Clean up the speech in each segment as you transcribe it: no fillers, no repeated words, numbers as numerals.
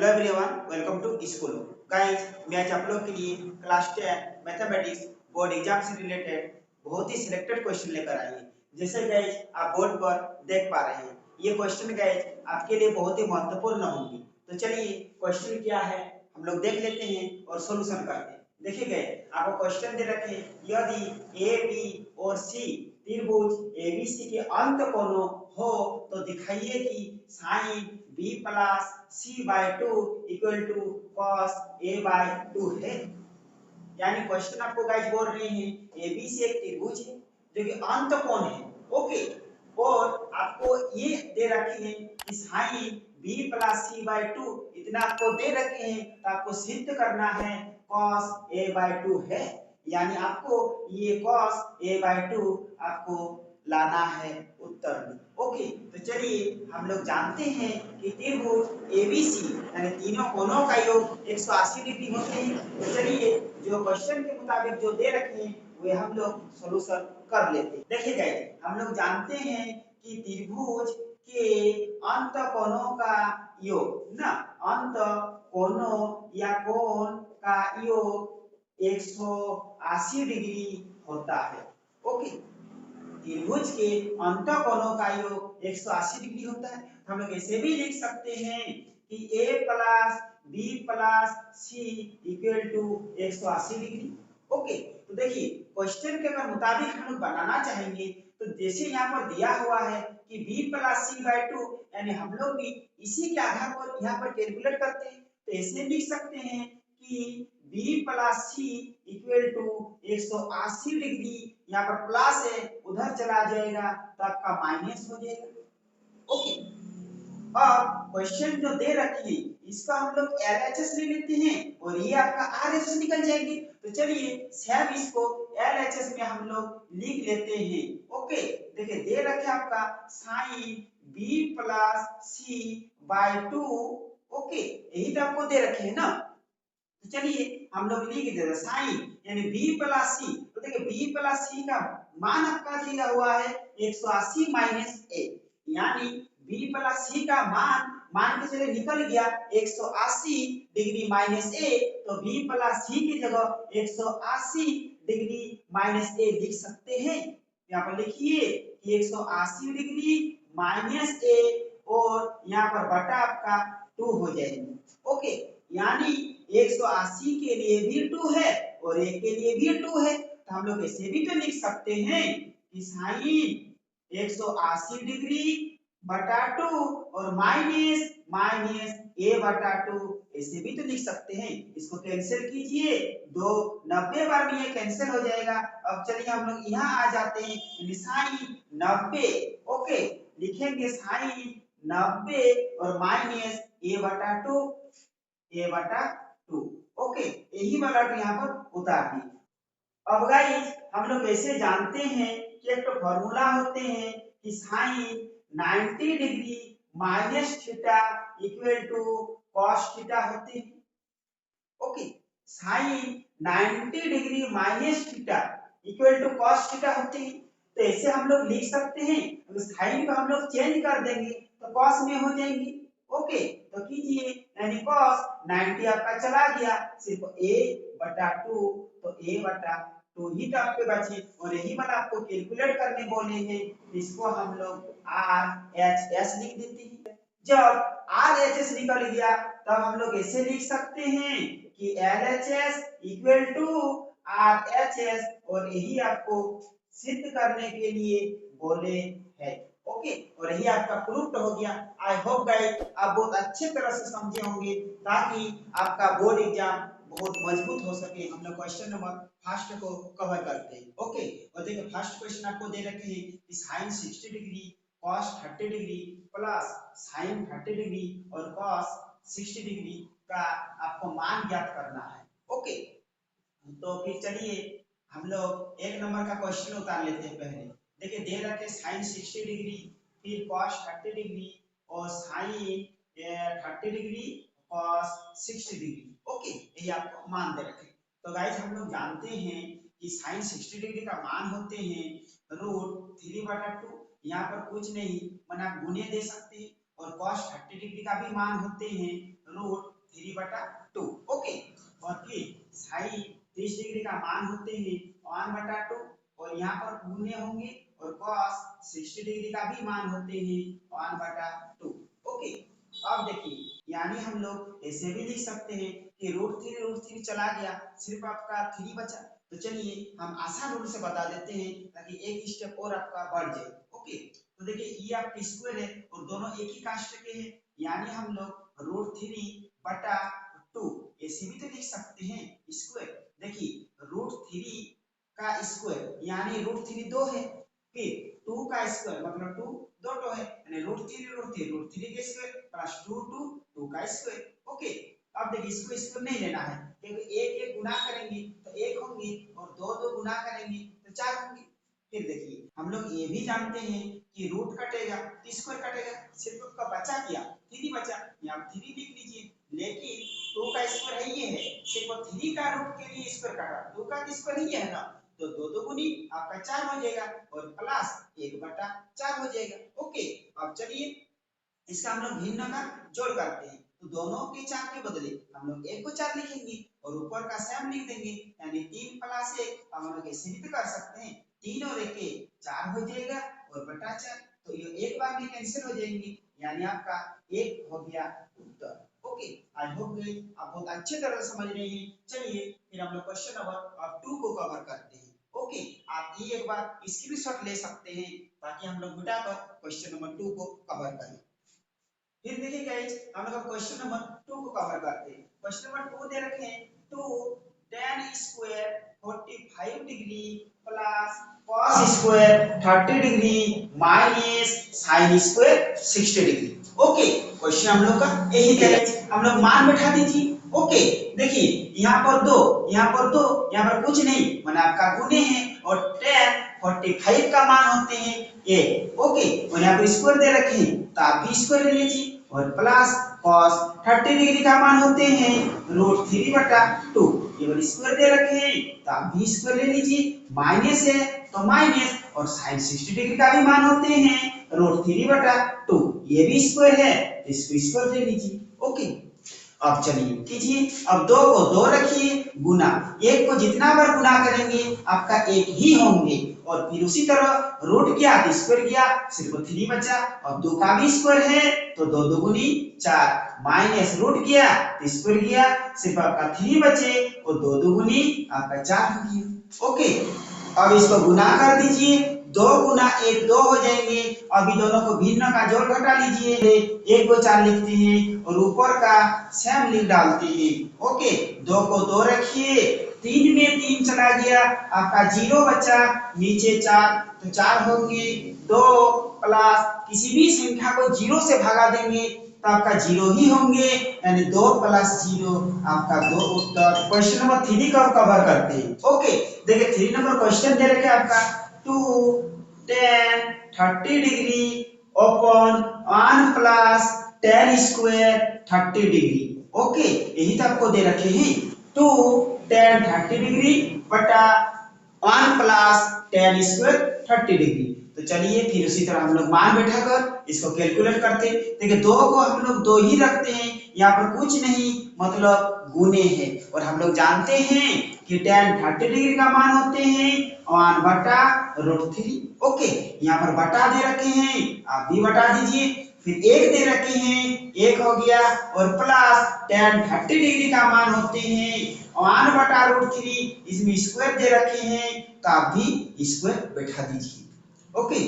Hello everyone, welcome to school. Guys, मैं आज आप लोग के लिए क्लास 10 मैथमेटिक्स बोर्ड एग्जाम से रिलेटेड बहुत ही सिलेक्टेड क्वेश्चन लेकर आई हूं। जैसे गाइस आप बोर्ड पर देख पा रहे हैं, ये क्वेश्चन गाइस आपके लिए बहुत ही महत्वपूर्ण होंगे। तो चलिए क्वेश्चन क्या है हम लोग देख लेते हैं और सॉल्यूशन करते हैं। देखिए गाइस, आपको क्वेश्चन दे रखे हैं, यदि ए बी और सी त्रिभुज एबीसी के अंत कोणों हो तो दिखाइए कि sine b plus C by two equal to cos A by two है। यानी क्वेश्चन आपको गाइस बोल रहे हैं एबीसी एक त्रिभुज है जो कि अंत कोण है। ओके, और आपको ये दे रखी है कि sine b plus C by two इतना आपको दे रखे हैं, तो आपको सिद्ध करना है कॉस ए बाय टू है। यानी आपको ये कॉस ए बाय टू आपको लाना है उत्तर में। ओके, तो चलिए हम लोग जानते हैं कि त्रिभुज एबीसी यानी तीनों कोणों का योग 180 डिग्री होते हैं। तो चलिए जो क्वेश्चन के मुताबिक जो दे रखे हैं वे हम लोग सॉल्यूशन कर लेते हैं। देखिए गाइस, हम लोग जानते हैं कि त्रिभुज के अंत कोणों का योग ना, अंत कोणों या कोण का योग 180 डिग्री होता है। ओके, त्रिभुज के अंत कोणों का योग 180 डिग्री होता है। हम लोग ऐसे भी लिख सकते हैं कि a plus B plus C equal to 180 degree. Okay, तो देखिए क्वेश्चन के अगर मुताबिक हम लोग बनाना चाहेंगे तो जैसे यहाँ पर दिया हुआ है कि b plus C by two, यानी हम लोग भी इसी के आधार पर यहाँ पर कैलकुलेट करते हैं। तो ऐसे लिख सकते हैं कि b plus C equal to 180 degree, यहाँ पर प्लस है उधर चला जाएगा तो आपका माइनस हो जाएगा। ओके, अब क्वेश्चन जो दे रखी है इसका हम लोग LHS ले लेते हैं और ये आपका RHS निकल जाएगी। तो चलिए सेम इसको LHS में हम लोग लिख लेते हैं। ओके, देखिए दे रखे आपका sine b plus C by two. Okay, यही तो आपको दे रखे हैं ना। तो चलिए हम लोग लिख देते हैं साइन यानी b प्लस सी। तो देखिए b प्लस सी का मान आपका दिया हुआ है 180 माइनस a, यानी b प्लस सी का मान के चले निकल गया 180 डिग्री माइनस a, तो b प्लस सी की जगह 180 डिग्री माइनस a लिख सकते हैं। यहाँ पर लिखिए कि 180 डिग्री माइनस a और यहाँ पर बटा आपका 2 हो जाएगी। ओके, यानी 180 के लिए भी 2 है और a के लिए भी 2 है। तो हम लोग ऐसे भी तो लिख सकते हैं कि साइन 180 डिग्री बटा 2 और माइनस माइनस a बटा 2, ऐसे भी तो लिख सकते हैं। इसको कैंसिल कीजिए, 2 90 बार में ये कैंसिल हो जाएगा। अब चलिए हम लोग यहाँ आ जाते हैं, साइन 90। ओके, लिखेंगे साइन 90 और माइनस a बटा 2, a बटा 2। ओके, यही वाला यहाँ पर उतार दी। अब गाइस हम लोग कैसे जानते हैं कि एक तो फॉर्मूला होते हैं कि sine 90 degree minus theta equal to cos theta होते हैं। Okay, sine 90 degree minus theta equal to cos theta होते हैं। तो ऐसे हम लोग लिख सकते हैं, अगर साइन को हम लोग चेंज कर देंगे तो कॉस में हो जाएंगे। ओके, तो कीजिए यानी कॉस 90 आपका चला गया, सिर्फ a बटा 2, तो a बटा 2 ही तो आपके बचे और यही वाला आपको कैलकुलेट करने बोले हैं। इसको हम लोग RHS लिख देते हैं। जब RHS निकल गया तब हम लोग ऐसे लिख सकते हैं कि LHS इक्वल टू RHS, और यही आपको सिद्ध करने के लिए बोले हैं। ओके, और यही आपका प्रूफ हो गया। आई होप गाइस आप बहुत अच्छे तरह से समझे होंगे ताकि आपका बोर्ड एग्जाम बहुत मजबूत हो सके। हम लोग क्वेश्चन नंबर फर्स्ट को कवर करते हैं। ओके, और देखिए फर्स्ट क्वेश्चन आपको दे रखे हैं कि sine 60 degree cos 30 degree plus sine 30 degree और कॉस 60 डिग्री का आपको मान ज्ञात करना है। ओके, तो फिर चलिए हम लोग एक नंबर का क्वेश्चन उतार लेते हैं। पहले देखिए दे रखे साइन 60 डिग्री फिर कॉस 30 डिग्री और sine 30 degree cos 60 degree. Okay, यही आपको मान दे रखे। तो गाइस हम लोग जानते हैं कि साइन 60 डिग्री का मान होते हैं √3/2। यहाँ पर कुछ नहीं मना गुने दे सकते हैं और cos 30 डिग्री का भी मान होते हैं √3/2। ओके, और फिर sin 30 डिग्री का मान होते हैं 1/2 और यहाँ पर गुने होंगे और cos 60 डिग्री का भी मान होते हैं 1/2। ओके, अब देखिए यानी हम लोग ऐसे भी लिख सकते हैं कि √3 चला गया, सिर्फ आपका 3 बचा। तो चलिए हम आसान रूप से बता देते हैं ताकि एक स्टेप और आपका बढ़ जाए। ओके, तो देखिए ये आपके स्क्वायर है और दोनों एक ही कास्ट के हैं, यानी हम लोग √3/2 ऐसे भी तो लिख सकते हैं स्क्वायर। देखिए √3 का स्क्वायर यानी √3 2 है, फिर 2 का स्क्वायर मतलब 2 दो टो है, यानी √3 के स्क्वायर प्लस 2 का स्क्वायर। ओके, अब देखिए इसको स्क्वायर नहीं लेना है क्योंकि एक एक गुना करेंगे तो एक होंगे और दो दो गुना करेंगे तो 4 होंगे। फिर देखिए हम लोग ये भी जानते हैं कि रूट कटेगा तो स्क्वायर कटेगा, सिर्फ उसका बचा क्या 3 बचा, यहाँ 3 लिख लीजिए, लेकिन 2 का स्क्वायर है ये है, सिर्फ 3 का रूट के लिए स्क्वायर काटा, 2 का स्क्वायर ही है ना, तो 2 2 गुनी आपका 4 हो जाएगा और प्लस 1/4 हो जाएगा। ओके, अब चलिए इसका हम लोग भिन्न का जोड़ करते हैं, तो दोनों के 4 के बदले हम लोग 1 को 4 लिखेंगे और ऊपर का सेम लिख देंगे, यानी 3 + 1। अब हम लोग ऐसे भी तो कर सकते हैं 3 और 1 4 हो जाएगा और बटा 4, तो ये एक बार में कैंसिल हो जाएंगे, यानी आपका 1 हो गया उत्तर। ओके, आई होप गाइस आप बहुत अच्छे तरह से समझ रहे हैं। चलिए फिर हम लोग क्वेश्चन नंबर 2 को कवर करते हैं। ओके, आप ये एक बार स्क्रीनशॉट ले सकते हैं ताकि हम लोग मिटाकर क्वेश्चन नंबर 2 को कवर करें। फिर देखिए गाइस हम लोग क्वेश्चन नंबर 2 को कवर करते हैं। क्वेश्चन नंबर 2 दे रखे हैं 2 tan square 45 degree plus cos square 30 degree minus sin square 60 degree. Okay, question हम लोग का यही गाइस, हम लोग मान बैठा दीजिए। ओके, देखिए यहाँ पर 2 यहाँ पर 2 यहाँ पर कुछ नहीं, माने आपका गुने है और tan 45 का मान होते हैं ये। ओके, और यहाँ पर स्क्वायर दे रखे हैं तो आप भी स्क्वायर ले लीजिए और प्लस cos 30 डिग्री का मान होते हैं √3/2, ये वाले स्क्वायर दे रखे हैं तो आप भी स्क्वायर ले लीजिए, माइनस है तो माइनस और sin 60 डिग्री का भी मान होते हैं √3/2, ये भी स्क्वायर है तो इसको स्क्वायर ले लीजिए। ओके, अब चलिए कीजिए, अब 2 को 2 रखिए गुना, 1 को जितना बार गुना करेंगे आपका 1 ही होंगे और फिर उसी तरह रूट किया तो स्क्वायर किया, सिर्फ 3 बचा, अब 2 का भी स्क्वायर है तो 2 2 गुनी 4 माइनस रूट किया तो स्क्वायर किया, सिर्फ आपका 3 बचे और 2 2 गुनी आपका 4 हो गया। ओके, अब इसको गुना कर दीजिए, 2 गुना 1 2 हो जाएंगे, अभी दोनों को भिन्न का जोड़ घटा लीजिए, 1 को 4 लिखते हैं और ऊपर का सेम लिख डालते हैं। ओके, 2 को 2 रखिए, 3 में 3 चला गया, आपका 0 बचा, नीचे 4 तो 4 होंगे, 2 प्लस किसी भी संख्या को 0 से भगा देंगे तो आपका 0 ही होंगे, यानी 2 + 0 आपका 2 उत्तर। क्वेश्चन नंबर 3 का कवर करते हैं। ओके, देखिए 3 नंबर क्वेश्चन दे रखे आपका 2 tan 30 degree upon 1 + tan square 30 degree. Okay, यही तो आपको दे रखे हैं 2 tan 30 डिग्री बटा 1 + tan स्क्वायर 30 डिग्री। तो चलिए फिर उसी तरह हम लोग मान बैठाकर इसको कैलकुलेट करते हैं। देखिए 2 को हम लोग 2 ही रखते हैं, यहाँ पर कुछ नहीं मतलब गुने है और हम लोग जानते हैं कि tan 30 डिग्री का मान होते हैं 1/√3। ओके, यहाँ पर बटा दे रखे हैं, आप भी बटा दीजिए, फिर 1 दे रखे हैं 1 हो गया और प्लस tan 30 डिग्री का मान होते हैं 1/√3, इसमें स्क्वायर दे रखे हैं तो आप भी स्क्वायर बैठा दीजिए। ओके,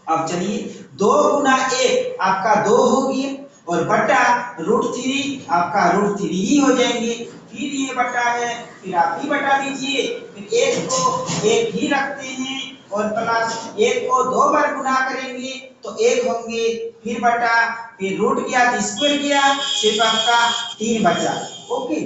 अब चलिए 2 गुना 1 आपका 2 हो गया और बटा √3 आपका √3 ही हो जाएंगे, फिर ये बटा है फिर आप भी बटा दीजिए, फिर 1 को 1 ही रखते हैं और प्लस 1 को 2 बार गुना करेंगे तो 1 होंगे, फिर बटा फिर रूट किया तो स्क्वायर किया, सिर्फ आपका 3 बचा। ओके,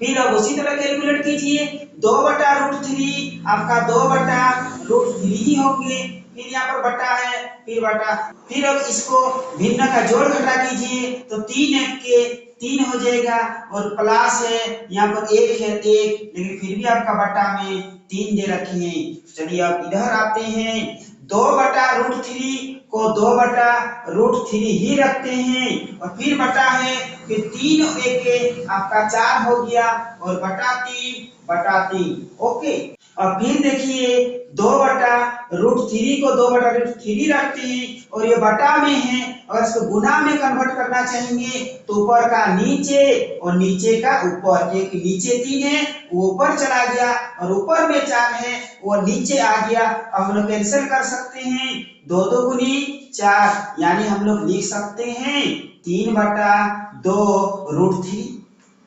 फिर अब उसी तरह कैलकुलेट कीजिए, 2/√3 आपका 2/√3 ही होंगे, फिर यहाँ पर बटा है फिर बटा, फिर अब इसको भिन्न का जोड़ घटा कीजिए तो 3 1 के 3 हो जाएगा और प्लस है यहाँ पर 1 है 1, लेकिन फिर भी आपका बटा में 3 दे रखे हैं। चलिए अब इधर आते हैं, 2/√3 को 2/√3 ही रखते हैं और फिर बटा है फिर 3 और 1 आपका 4 हो गया और बटा 3/3। ओके, और फिर देखिए 2/√3 को 2/√3 रखते हैं और ये बटा में है और इसको गुना में कन्वर्ट करना चाहेंगे तो ऊपर का नीचे और नीचे का ऊपर, एक नीचे 3 है वो ऊपर चला गया और ऊपर में 4 है वो नीचे आ गया। अब हम लोग कैंसिल कर सकते हैं, 2 2 गुनी 4 यानी हम लोग लिख सकते हैं 3/2√3।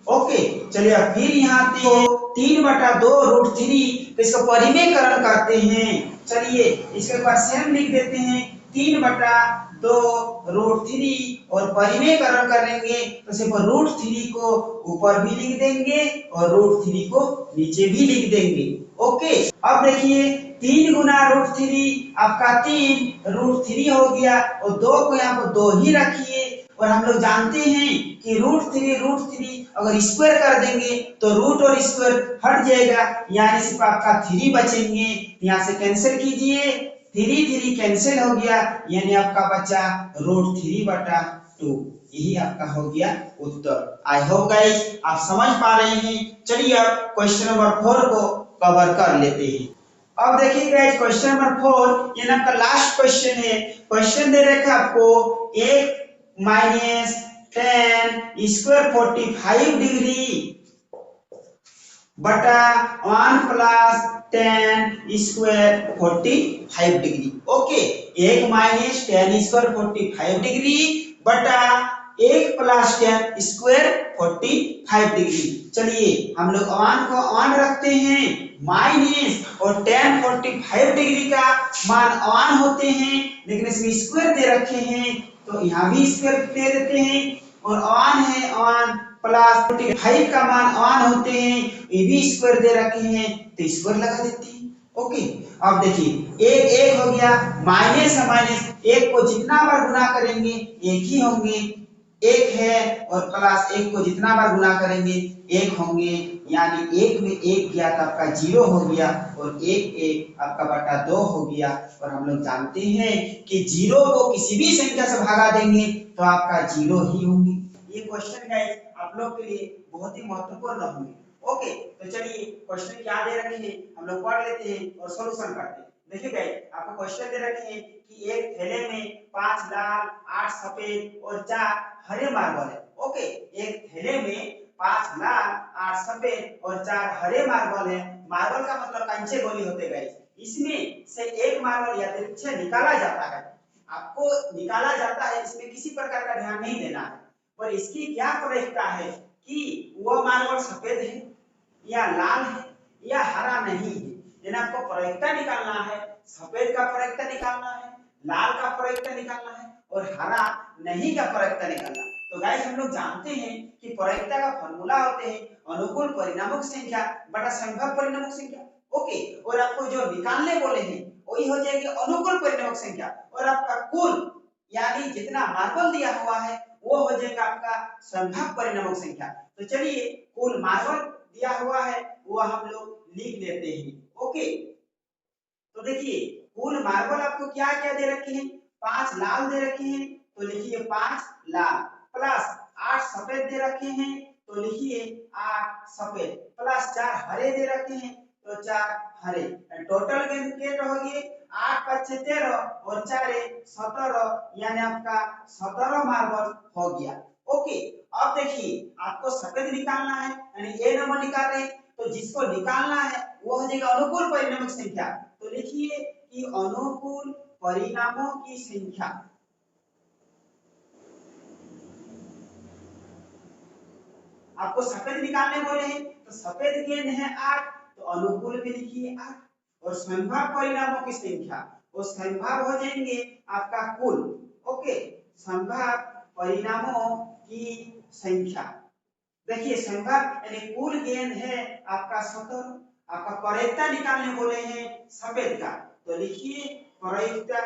ओके, चलिए अब फिर यहाँ पे 3/2√3 तो इसका परिमेयकरण करते हैं। चलिए इसके परसेंट लिख देते हैं 3/2√3 और परिमेयकरण करेंगे तो सिर्फ √3 को ऊपर भी लिख देंगे और √3 को नीचे भी लिख देंगे। ओके, अब देखिए 3 गुना √3 आपका 3√3 हो गया और 2 को यहाँ पर 2 ही रखिए और हम लोग जानते हैं कि √3 अगर स्क्वायर कर देंगे तो रूट और स्क्वायर हट जाएगा यानी सिर्फ आपका 3 बचेंगे। यहाँ से कैंसिल कीजिए, 3 कैंसिल हो गया यानी आपका बचा √3/2। यही आपका हो गया उत्तर। आई होप गाइस आप समझ पा रहे हैं। चलिए अब क्वेश्चन नंबर 4 को कवर कर लेते हैं। अब देखिए गाइस क्वेश्चन नंबर 4 ये आपका लास्ट क्वेश्चन है। क्वेश्चन दे रखा आपको 1 माइनस 10 स्क्वायर 45 डिग्री बटा 1 plus 10 square 45 degree. Okay, 1 minus 10 square 45 degree बटा 1 प्लस 10 स्क्वायर 45 डिग्री। चलिए हम लोग 1 को 1 रखते हैं माइनस और 10 45 डिग्री का मान 1 होते हैं लेकिन इसमें स्क्वायर दे रखे हैं तो यहाँ भी स्क्वायर दे देते हैं और 1 है 1 प्लस 45 का मान 1 होते हैं, ये भी स्क्वायर दे रखे हैं तो स्क्वायर लगा देते हैं। ओके, अब देखिए 1 हो गया माइनस है माइनस, 1 को जितना बार गुना करेंगे 1 ही होंगे, 1 है और प्लस 1 को जितना बार गुना करेंगे 1 होंगे यानी 1 में 1 गया तो आपका 0 हो गया और 1 आपका बटा 2 हो गया। और हम लोग जानते हैं कि 0 को किसी भी संख्या से भागा देंगे तो आपका 0 ही होंगे। ये क्वेश्चन गाइस आप लोग के लिए बहुत ही महत्वपूर्ण होंगे। ओके, तो चलिए क्वेश्चन क्या दे रखे हैं हम लोग पढ़ लेते हैं और सॉल्यूशन करते हैं। देखिए गाइस आपको क्वेश्चन दे रखे हैं कि एक थैले में 5 लाल 8 सफेद और 4 हरे मार्बल है। ओके, एक थैले में 5 लाल 8 सफेद और 4 हरे मार्बल है। मार्बल का मतलब कंचे गोली होते हैं गाइस। इसमें से एक मार्बल या तिरछे निकाला जाता है, आपको निकाला जाता है, इसमें किसी प्रकार का ध्यान नहीं देना है। पर इसकी क्या प्रयोजन है कि वह मार्बल सफेद है या लाल है या हरा नहीं है। यानी आपको प्रयोजन निकालना है, सफेद का प्रयोजन निकालना है, लाल का प्रयोजन निकालना है और हरा नहीं का प्रयोजन निकालना है। तो गाइस हम लोग जानते हैं कि प्रयोजन का फॉर्मूला होते हैं अनुकूल परिणामक संख्या बटा संभव परिणामक संख्या। ओके, और आपको जो निकालने बोले हैं वही हो जाएगी अनुकूल परिणामक संख्या और आपका कुल यानी जितना मार्बल दिया हुआ है वो हो जाएगा आपका संभव परिणामक संख्या। तो चलिए कुल मार्बल दिया हुआ है वो हम लोग लिख लेते हैं। ओके, तो देखिए कुल मार्बल आपको क्या क्या दे रखे हैं, 5 लाल दे रखे हैं तो लिखिए 5 लाल प्लस 8 सफेद दे रखे हैं तो लिखिए 8 सफेद प्लस 4 हरे दे रखे हैं तो 4 हरे। टोटल कितने हो गए 8 5 13 और 4 17 यानी आपका 17 मार्बल हो गया। ओके, अब देखिए आपको सफेद निकालना है यानी ए नंबर निकाल रहे हैं तो जिसको निकालना है वो हो जाएगा अनुकूल परिणामक संख्या। तो लिखिए कि अनुकूल परिणामों की संख्या आपको सफेद निकालने बोले हैं तो सफेद गेंद है 8 तो अनुकूल भी लिखिए 8 और संभव परिणामों की संख्या वो संभव हो जाएंगे आपका कुल। ओके, संभव परिणामों की संख्या देखिए संभव यानी कुल गेंद है आपका 17। आपका प्रयोजन निकालने बोले हैं सफेद का तो लिखिए प्रयोजन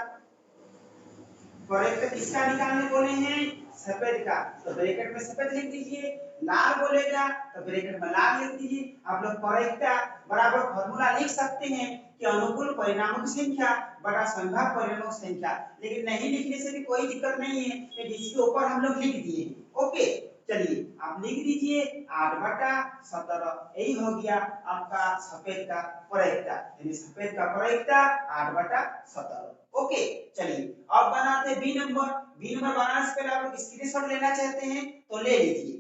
किसका निकालने बोले हैं सफेद का तो ब्रैकेट में सफेद लिख दीजिए, लाल बोलेगा तो ब्रैकेट में लाल लिख दीजिए। आप लोग प्रयोजन बराबर फॉर्मूला लिख सकते हैं कि अनुकूल परिणामों की संख्या बटा संभाव्य परिणामक संख्या। लेकिन नहीं लिखने से भी कोई दिक्कत नहीं है, तो इसके ऊपर हम लोग लिख दिए। ओके, चलिए आप लिख दीजिए 8/17। यही हो गया आपका सफेद का प्रायिकता, यानी सफेद का प्रायिकता 8/17। ओके, चलिए अब बनाते बी नंबर। बी नंबर बनाने से पहले आप लोग स्क्रीनशॉट लेना चाहते हैं तो ले लीजिए।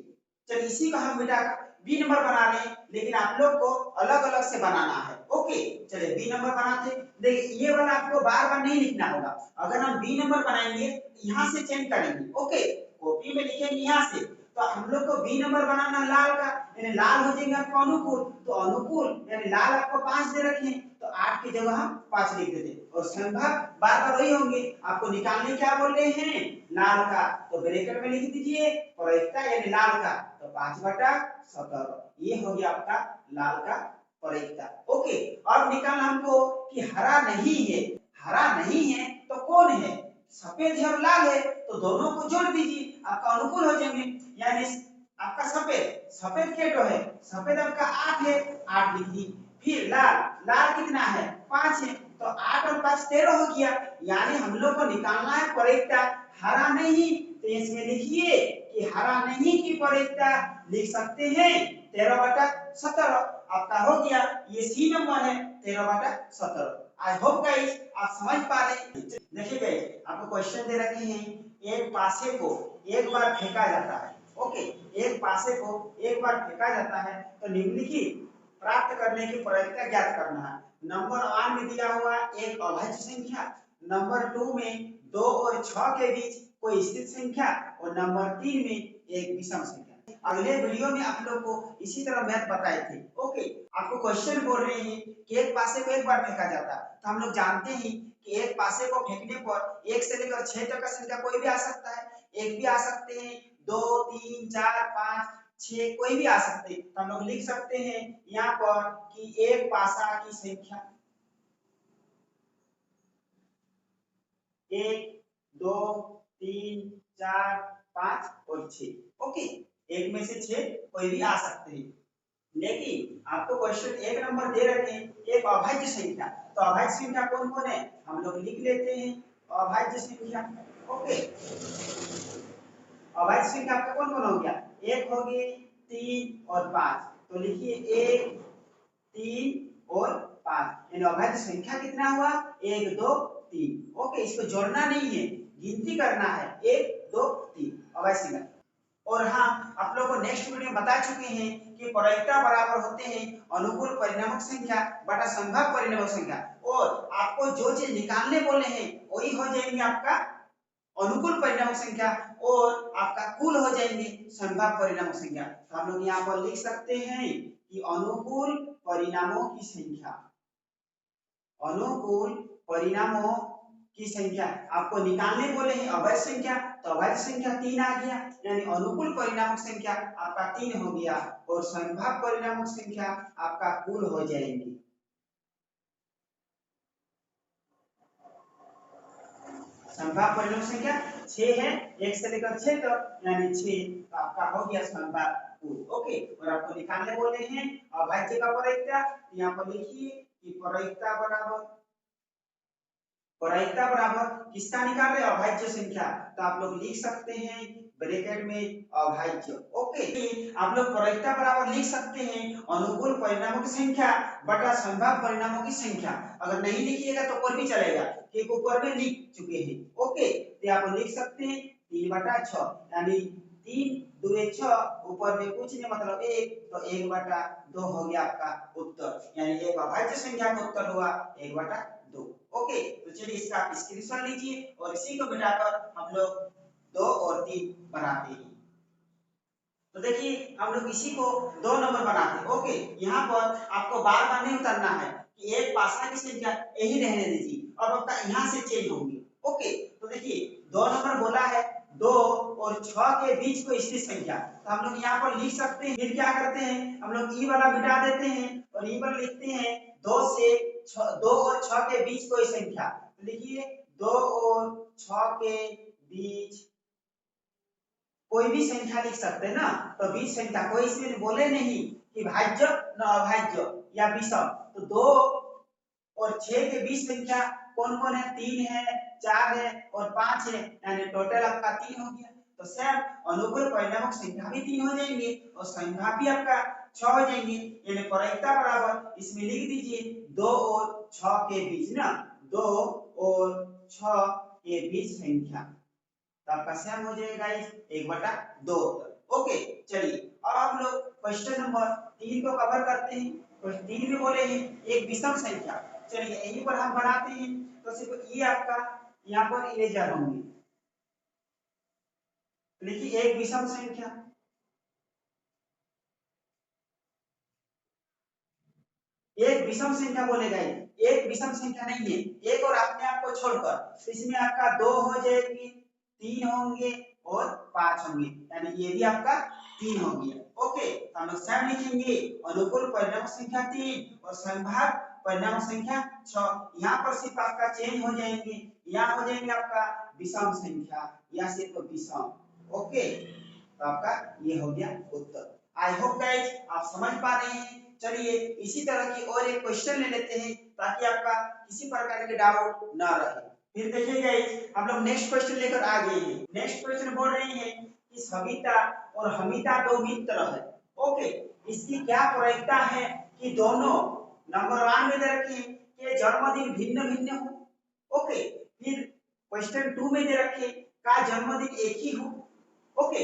चलिए इसी का हम बेटा बी नंबर बना रहे हैं, लेकिन आप लोग को अलग अलग से बनाना है। ओके, चलिए बी नंबर बनाते। देखिए ये वाला आपको बार बार नहीं लिखना होगा। अगर हम बी नंबर बनाएंगे यहाँ से चेंज करेंगे। ओके, कॉपी में लिखेंगे यहाँ से, तो हम लोग को बी नंबर बनाना लाल का, यानी लाल हो जाएगा आपको अनुकूल, तो अनुकूल यानी लाल आपको 5 दे रखे हैं, तो 8 की जगह हम 5 लिख देते। और संभाग बार बार वही होंगे, आपको निकालने क्या बोल रहे हैं, लाल का, तो ब्रैकेट में लिख दीजिए प्रायिकता यानी लाल का, तो 5/17 ये हो गया आपका लाल का प्रायिकता। ओके, अब निकालना हमको कि हरा नहीं है। हरा नहीं है तो कौन है, सफेद है और लाल है, तो दोनों को जोड़ दीजिए, आपका अनुकूल हो जाएंगे। यानी आपका सफेद, सफेद केटो है, सफेद आपका 8 है, 8 लिख दी। फिर लाल, लाल कितना है 5 है, तो 8 और 5 13 हो गया। यानी हम लोग को निकालना है प्रायिकता हरा नहीं, तो इसमें लिखिए कि हरा नहीं की प्रायिकता लिख सकते हैं 13/17। आपका हो गया, ये सी नंबर है 13/17। आई होप गाइस आप समझ पा रहे हैं। देखिए गाइस आपको क्वेश्चन दे रखे हैं, एक पासे को एक बार फेंका जाता है। ओके, एक पासे को एक बार फेंका जाता है तो निम्नलिखित प्राप्त करने की प्रायिकता ज्ञात करना है। नंबर 1 में दिया हुआ एक अभाज्य संख्या, नंबर 2 में 2 और 6 के बीच कोई स्थिर संख्या, और नंबर 3 में एक विषम संख्या। अगले वीडियो में आप लोग को इसी तरह मैथ बताए थे। ओके, आपको क्वेश्चन बोल रहे हैं कि एक पासे को एक बार फेंका जाता है, तो हम लोग जानते हैं कि एक पासे को फेंकने पर 1 से लेकर 6 तक का संख्या कोई भी आ सकता है। एक भी आ सकते हैं, 2 3 4 5 6 कोई भी आ सकते हैं। तो हम लोग लिख सकते हैं यहाँ पर कि एक पासा की संख्या 1 2 3 4 5 और 6। ओके, एक में से 6 कोई भी आ सकते हैं। लेकिन आपको क्वेश्चन एक नंबर दे रखे हैं एक अभाज्य संख्या, तो अभाज्य संख्या कौन कौन है हम लोग लिख लेते हैं। अभाज्य संख्या, ओके, अभाज्य संख्या आपका कौन कौन हो गया, एक हो गई 3 और 5, तो लिखिए 1 3 और 5, यानी अभाज्य संख्या कितना हुआ 1 2 3। ओके, इसको जोड़ना नहीं है, गिनती करना है 1 2 3 अभाज्य संख्या। और हाँ, आप लोगों को नेक्स्ट वीडियो में बता चुके हैं कि प्रायिकता बराबर होते हैं अनुकूल परिणामक संख्या बटा संभाव्य परिणामक संख्या, और आपको जो चीज निकालने बोले हैं वही हो जाएंगे आपका अनुकूल परिणामक संख्या, और आपका कुल हो जाएंगे संभाव्य परिणामक संख्या। तो हम लोग यहाँ पर लिख सकते हैं कि अनुकूल परिणामों की संख्या, अनुकूल परिणामों की संख्या आपको निकालने बोले हैं अभाज्य संख्या, तो अभाज्य संख्या 3 आ गया, यानी अनुकूल परिणामक संख्या आपका 3 हो गया, और संभाव्य परिणामक संख्या आपका कुल हो जाएंगी। संभाव्य परिणामक संख्या 6 है, 1 से लेकर 6 तक, यानी 6, तो आपका हो गया संभाव्य कुल। ओके, और आपको निकालने बोले हैं अभाज्य का प्रायिकता, यहाँ पर लिखिए कि प्रायिकता बराबर किसका निकाल रहे हैं अभाज्य संख्या, तो आप लोग लिख सकते हैं ब्रैकेट में अभाज्य। ओके, आप लोग प्रायिकता बराबर लिख सकते हैं अनुकूल परिणामों की संख्या बटा संभाव्य परिणामों की संख्या। अगर नहीं लिखिएगा तो कोई भी चलेगा, क्योंकि ऊपर में लिख चुके हैं। ओके, तो आप लिख सकते हैं 3/6, यानी 3 2 6, ऊपर में कुछ नहीं मतलब 1, तो 1/2 हो गया आपका उत्तर, यानी एक अभाज्य संख्या का उत्तर हुआ 1/2। ओके, तो चलिए इसका आप स्क्रीनशॉट लीजिए और इसी को मिटाकर हम लोग 2 और 3 बनाते हैं। तो देखिए हम लोग इसी को 2 नंबर बनाते हैं। ओके, यहाँ पर आपको बार बार नहीं उतरना है कि एक पासा की संख्या यही रहने दीजिए, अब आपका यहाँ से चेंज होंगे। ओके, तो देखिए 2 नंबर बोला है 2 और 6 के बीच कोई स्थिर संख्या, तो हम लोग यहाँ पर लिख सकते हैं। फिर क्या करते हैं हम लोग ई वाला मिटा देते हैं और ई पर लिखते हैं 2 और 6 के बीच कोई संख्या, तो लिखिए 2 और 6 के बीच कोई भी संख्या लिख सकते हैं ना, तो बीज संख्या कोई इसमें बोले नहीं कि भाज्य न अभाज्य या विषम, तो 2 और 6 के बीच संख्या कौन कौन है, 3 है, 4 है और 5 है, यानी टोटल आपका 3 हो गया। तो सेम अनुकूल परिणामक संख्या भी 3 हो जाएंगे और संख्या भी आपका 6 हो जाएंगे, यानी प्रायिकता बराबर इसमें लिख दीजिए 2 और 6 के बीच ना, 2 और 6 के बीच संख्या, तो आपका सेम हो जाएगा 1/2 उत्तर। ओके, चलिए अब हम लोग क्वेश्चन नंबर 3 को कवर करते हैं। तो 3 में बोले हैं एक विषम संख्या, चलिए यहीं पर हम बनाते हैं। तो सिर्फ ये आपका यहाँ पर इरेजर होंगे, देखिए एक विषम संख्या, एक विषम संख्या बोलेगा, एक विषम संख्या नहीं है, एक और अपने आप को छोड़कर, तो इसमें आपका 2 हो जाएगी, 3 होंगे और 5 होंगे, यानी ये भी आपका 3 हो गया। ओके, तो हम लोग सेम लिखेंगे अनुकूल परिणामक संख्या 3 और संभाव्य परिणामक संख्या 6। यहाँ पर सिर्फ आपका चेंज हो जाएंगे, यहाँ हो जाएंगे आपका विषम संख्या या सिर्फ विषम। ओके, तो आपका ये हो गया उत्तर। आई होप गाइस आप समझ पा रहे हैं। चलिए इसी तरह की और एक क्वेश्चन ले लेते हैं ताकि आपका किसी प्रकार के डाउट ना रहे। फिर देखिए गाइस हम लोग नेक्स्ट क्वेश्चन लेकर आ गए हैं। नेक्स्ट क्वेश्चन बोल रहे हैं कि सविता और हमिता दो मित्र है। ओके, इसकी क्या प्रायिकता है कि दोनों नंबर 1 में दे रखे कि जन्मदिन भिन्न भिन्न हो। ओके, फिर क्वेश्चन 2 में दे रखे का जन्मदिन एक ही हो। ओके,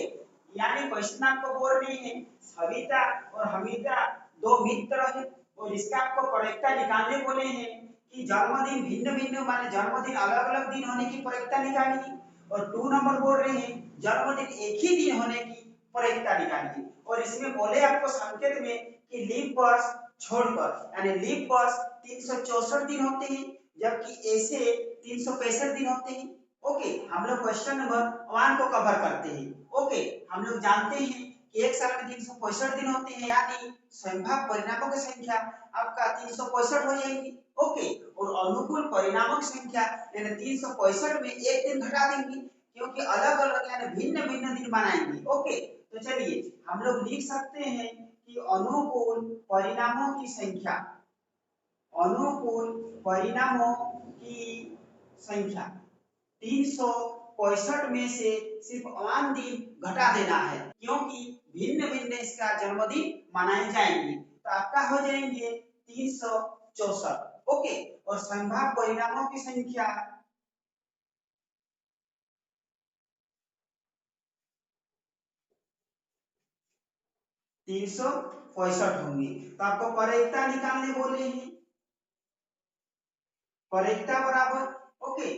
यानी क्वेश्चन आपको बोल रही है सविता और हमिता दो मित्र है और इसका आपको प्रायिकता निकालने बोले हैं कि जन्मदिन भिन्न भिन्न माने जन्मदिन अलग अलग दिन होने की प्रायिकता निकालिए, और 2 नंबर बोल रहे हैं जन्मदिन एक ही दिन होने की प्रायिकता निकालिए। और इसमें बोले आपको संकेत में कि लीप वर्ष छोड़कर, यानी लीप वर्ष 364 दिन होते हैं जबकि ऐसे 365 दिन होते हैं। ओके, हम लोग क्वेश्चन नंबर 1 को कवर करते हैं। ओके, हम लोग जानते हैं कि एक साल में 365 दिन होते हैं, यानी संभाव्य परिणामों की संख्या आपका 365 हो जाएगी। ओके, और अनुकूल परिणामों की संख्या यानी 365 में एक दिन घटा देंगे क्योंकि अलग अलग यानी भिन्न भिन्न दिन बनाएंगे। ओके, तो चलिए हम लोग लिख सकते हैं कि अनुकूल परिणामों की संख्या, अनुकूल परिणामों की संख्या 365 में से सिर्फ 1 दिन घटा देना है क्योंकि भिन्न भिन्न इसका जन्मदिन मनाए जाएंगे, तो आपका हो जाएंगे 364। ओके, और संभाव्य परिणामों की संख्या 365 होंगी। तो आपको प्रायिकता निकालने बोले हैं, प्रायिकता बराबर ओके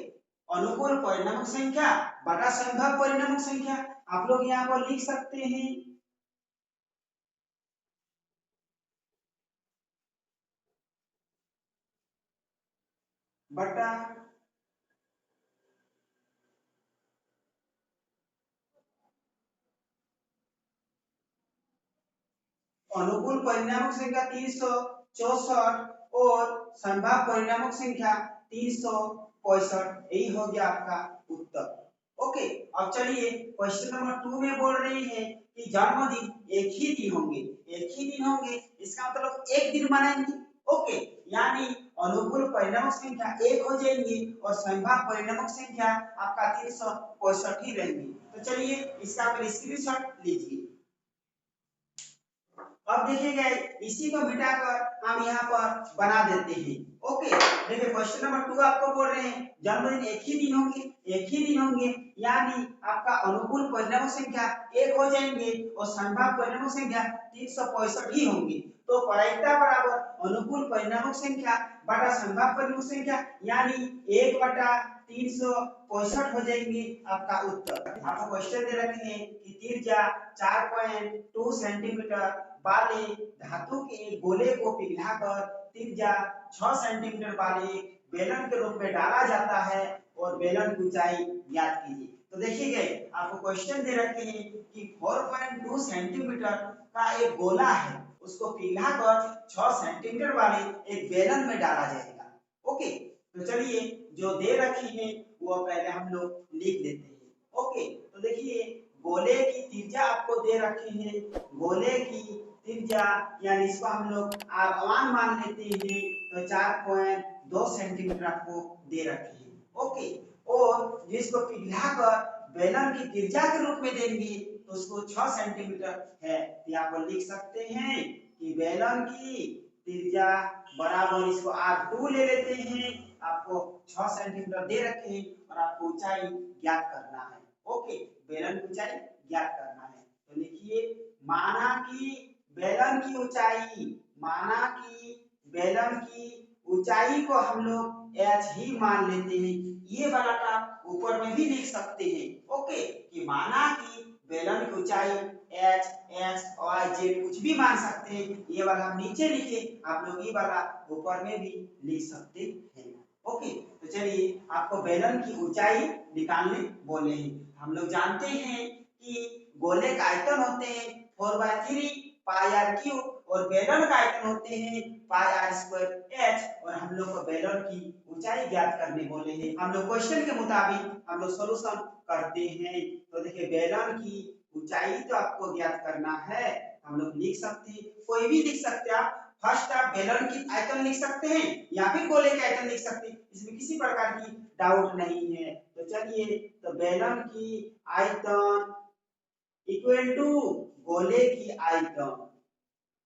अनुकूल परिणामक संख्या बटा संभाव्य परिणामक संख्या, आप लोग यहाँ पर लिख सकते हैं बटा अनुकूल परिणामक संख्या 364 और संभाव्य परिणामक संख्या 365, यही हो गया आपका उत्तर। ओके, अब चलिए क्वेश्चन नंबर 2 में बोल रही है कि जन्मदिन एक ही दिन होंगे, एक ही दिन होंगे इसका मतलब एक दिन मनाएंगे। ओके, यानी अनुकूल परिणामक संख्या 1 हो जाएंगे और संभाव्य परिणामक संख्या आपका 365 ही रहेंगी। तो चलिए इसका आप स्क्रीनशॉट लीजिए। अब देखिएगा इसी को मिटाकर हम यहाँ पर बना देते हैं। ओके, देखिए क्वेश्चन नंबर 2 आपको बोल रहे हैं जन्मदिन एक ही दिन होंगे, एक ही दिन होंगे यानी आपका अनुकूल परिणामक संख्या 1 हो जाएंगे और संभाव्य परिणामक संख्या 365 ही होंगी। तो प्रायिकता बराबर अनुकूल परिणामक संख्या बटा संभाव्य परिणामक संख्या यानी 1/365 हो जाएंगे आपका उत्तर। आपको क्वेश्चन दे रखे हैं कि त्रिज्या 4.2 सेंटीमीटर वाले धातु के गोले को पिघलाकर त्रिज्या 6 सेंटीमीटर वाले बेलन के रूप में डाला जाता है और बेलन की ऊंचाई ज्ञात कीजिए। तो देखिए आपको क्वेश्चन दे रखे हैं कि 4.2 सेंटीमीटर का एक गोला है, उसको पिघलाकर 6 सेंटीमीटर वाले एक बेलन में डाला जाएगा। ओके, तो चलिए जो दे रखी है वो पहले हम लोग लिख देते हैं। ओके, तो देखिए गोले की त्रिज्या आपको दे रखी है, गोले की त्रिज्या यानी इसको हम लोग R1 मान लेते हैं, तो 4.2 2 सेंटीमीटर आपको दे रखी है। ओके, और जिसको पिघलाकर बेलन की त्रिज्या के रूप में देंगे तो उसको 6 सेंटीमीटर है, तो यहाँ पर लिख सकते हैं कि बेलन की त्रिज्या बराबर इसको R2 ले लेते हैं। आपको 6 सेंटीमीटर दे रखे हैं और आपको ऊंचाई ज्ञात करना है। ओके, बेलन की ऊंचाई ज्ञात करना है, तो लिखिए माना कि बेलन की ऊंचाई, माना कि बेलन की ऊंचाई को हम लोग h ही मान लेते हैं। ये वाला का ऊपर में भी लिख सकते हैं। ओके, कि माना कि बेलन की ऊंचाई h, x, y, z कुछ भी मान सकते हैं। ये वाला हम नीचे लिखे, आप लोग ये वाला ऊपर में भी लिख सकते हैं। ओके, तो चलिए आपको बेलन की ऊंचाई निकालने बोले हैं। हम लोग जानते हैं कि गोले का आयतन होते हैं 4/3 पाई r क्यूब और बेलन का आयतन होते हैं पाई r स्क्वायर h, और हम लोग को बेलन की ऊंचाई ज्ञात करने बोले हैं। हम लोग क्वेश्चन के मुताबिक हम लोग सॉल्यूशन करते हैं। तो देखिए बेलन की ऊंचाई तो आपको ज्ञात करना है, हम लोग लिख सकते हैं, कोई भी लिख सकते हैं आप। फर्स्ट आप बेलन की आयतन लिख सकते हैं या फिर गोले के आयतन लिख सकते हैं, इसमें किसी प्रकार की डाउट नहीं है। तो चलिए, तो बेलन की आयतन इक्वल टू गोले की आयतन,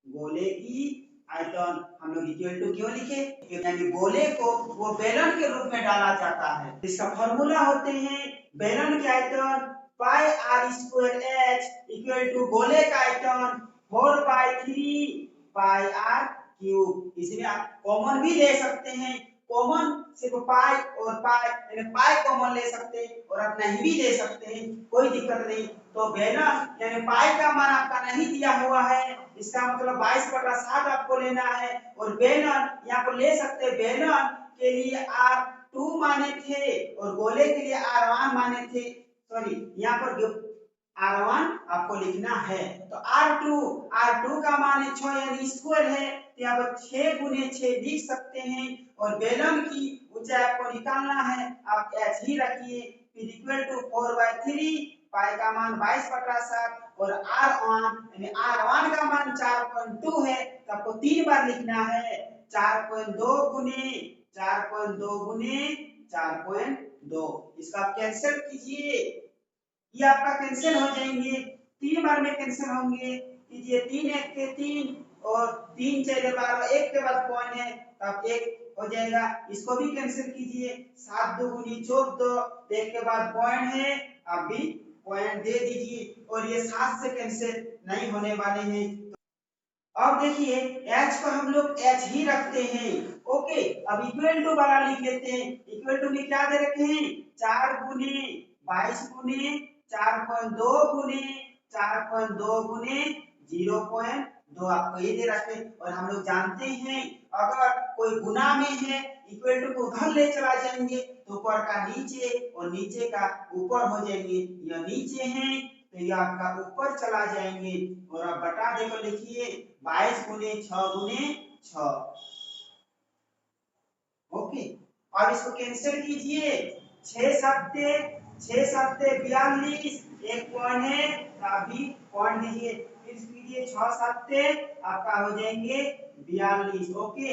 गोले की आयतन हम लोग इक्वल टू क्यों लिखे, यानी गोले को वो बेलन के रूप में डाला जाता है। इसका फॉर्मूला होते हैं बेलन की आयतन pi r square h equal to गोले का आयतन 4/3 पाई r क्यूब। इसमें आप कॉमन भी ले सकते हैं, कॉमन सिर्फ पाई और पाई, यानी पाई कॉमन ले सकते हैं और आप नहीं भी ले सकते हैं, कोई दिक्कत नहीं। तो बेलन यानी पाई का मान आपका नहीं दिया हुआ है, इसका मतलब 22/7 आपको लेना है। और बेलन यहाँ पर ले सकते हैं, बेलन के लिए R2 माने थे और गोले के लिए R1 माने थे। सॉरी, यहाँ पर R1 आपको लिखना है, तो R2 का मान 6 यानी स्क्वायर है, तो यहाँ पर 6 गुने 6 लिख सकते हैं। और बेलन की ऊंचाई आपको निकालना है, आप h ही रखिए, फिर इक्वल टू 4/3 पाई का मान 22/7 और R1 का मान 4.2 है, तो आपको 3 बार लिखना है। 4.2 गुने 4.2 गुने 4.2, इसका आप कैंसिल कीजिए, ये आपका कैंसिल हो जाएंगे, 3 बार में कैंसिल होंगे। कीजिए 3 1 के 3 और 3 4 12, 1 के बाद पॉइंट है तो आप 1 हो जाएगा, इसको भी कैंसिल कीजिए। 7 2 गुनी 14, 1 के बाद पॉइंट है, आप भी पॉइंट दे दीजिए, और ये 7 से कैंसिल नहीं होने वाले हैं। अब देखिए h को हम लोग h ही रखते हैं। ओके, अब इक्वल टू वाला लिख लेते हैं। इक्वल टू में क्या दे रखे हैं, 4 गुने 22 गुने 4.2 गुने 4.2 गुने 0.2 आपको ये दे रखे। और हम लोग जानते हैं अगर कोई गुना में है, इक्वल टू को उधर ले चला जाएंगे तो ऊपर का नीचे और नीचे का ऊपर हो जाएंगे। यह नीचे है तो ये आपका ऊपर चला जाएंगे, और आप बटा देकर लिखिए 22 गुने 6 गुने 6। ओके, अब इसको कैंसिल कीजिए, 6 7 42, एक पॉइंट है तो आप भी पॉइंट दीजिए, फिर कीजिए 6 7 आपका हो जाएंगे 42। ओके,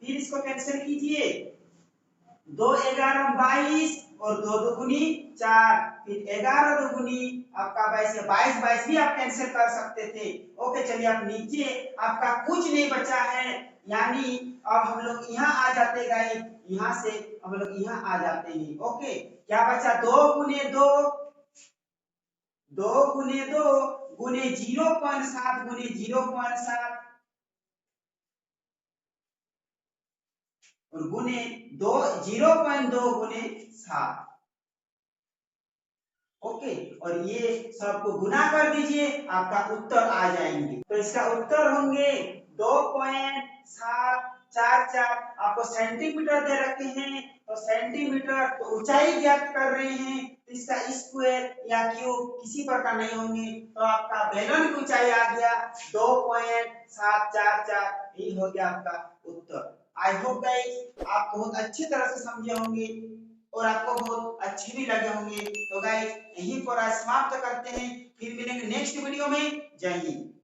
फिर इसको कैंसिल कीजिए, 2 11 22 और 2 दुगुनी 4, फिर 11 दुगुनी आपका 22 22 भी आप कैंसिल कर सकते थे। ओके, चलिए आप नीचे आपका कुछ नहीं बचा है, यानी अब हम लोग यहाँ आ जाते गाइस, यहाँ से हम लोग यहाँ आ जाते हैं। ओके, क्या बचा, 2 गुने 2 गुने 2 गुने 0.7 गुने 0.7 और गुने 0.2 गुने 7। ओके, और ये सबको गुना कर दीजिए, आपका उत्तर आ जाएंगे। तो इसका उत्तर होंगे 2.744। आपको सेंटीमीटर दे रखे हैं, तो सेंटीमीटर तो ऊंचाई ज्ञात कर रहे हैं, तो इसका स्क्वायर या क्यूब किसी प्रकार नहीं होंगे, तो आपका बेलन की ऊंचाई आ गया 2.744, यही हो गया आपका उत्तर। आई होप गाइस आप बहुत अच्छी तरह से समझे होंगे और आपको बहुत अच्छे भी लगे होंगे। तो गाइस यहीं पर आज समाप्त करते हैं, फिर मिलेंगे नेक्स्ट वीडियो में। जय हिंद।